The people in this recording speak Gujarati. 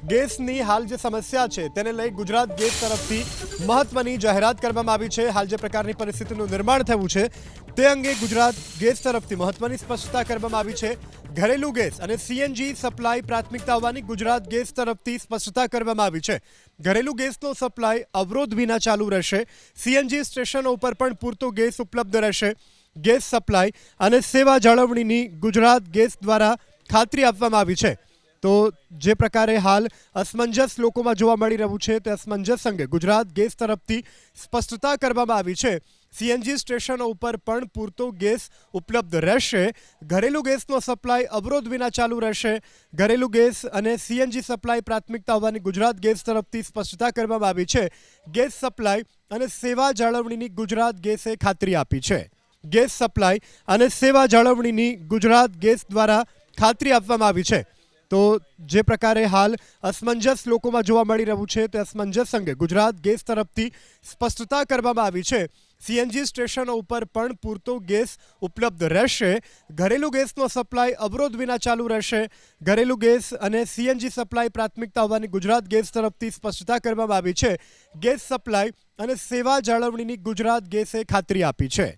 ગેસની હાલ જે સમસ્યા છે તેને લઈ ગુજરાત ગેસ તરફથી મહત્વની જાહેરાત કરવામાં આવી છે। હાલ જે પ્રકારની પરિસ્થિતિનું નિર્માણ થયું છે તે અંગે ગુજરાત ગેસ તરફથી મહત્વની સ્પષ્ટતા કરવામાં આવી છે। ઘરેલું ગેસ અને સીએનજી સપ્લાય પ્રાથમિકતા હોવાની ગુજરાત ગેસ તરફથી સ્પષ્ટતા કરવામાં આવી છે। ઘરેલું ગેસનો સપ્લાય અવરોધ વિના ચાલુ રહેશે। સીએનજી સ્ટેશનો ઉપર પણ પૂરતો ગેસ ઉપલબ્ધ રહેશે। ગેસ સપ્લાય અને સેવા જાળવણીની ગુજરાત ગેસ દ્વારા ખાતરી આપવામાં આવી છે। તો જે પ્રકારે હાલ અસમંજસ લોકોમાં જોવા મળી રહ્યું છે તે અસમંજસ અંગે ગુજરાત ગેસ તરફથી સ્પષ્ટતા કરવામાં આવી છે। સીએનજી સ્ટેશનો ઉપર પણ પૂરતો ગેસ ઉપલબ્ધ રહેશે। ઘરેલું ગેસનો સપ્લાય અવરોધ વિના ચાલુ રહેશે। ઘરેલું ગેસ અને સીએનજી સપ્લાય પ્રાથમિકતા હોવાની ગુજરાત ગેસ તરફથી સ્પષ્ટતા કરવામાં આવી છે। ગેસ સપ્લાય અને સેવા જાળવણીની ગુજરાત ગેસે ખાતરી આપી છે। ગેસ સપ્લાય અને સેવા જાળવણીની ગુજરાત ગેસ દ્વારા ખાતરી આપવામાં આવી છે। તો જે પ્રકારે હાલ અસમંજસ લોકોમાં જોવા મળી રહ્યું છે તે અસમંજસ અંગે ગુજરાત ગેસ તરફથી સ્પષ્ટતા કરવામાં આવી છે। સીએનજી સ્ટેશનો ઉપર પણ પૂરતો ગેસ ઉપલબ્ધ રહેશે। ઘરેલું ગેસનો સપ્લાય અવરોધ વિના ચાલુ રહેશે। ઘરેલું ગેસ અને સીએનજી સપ્લાય પ્રાથમિકતા હોવાની ગુજરાત ગેસ તરફથી સ્પષ્ટતા કરવામાં આવી છે। ગેસ સપ્લાય અને સેવા જાળવણીની ગુજરાત ગેસે ખાતરી આપી છે।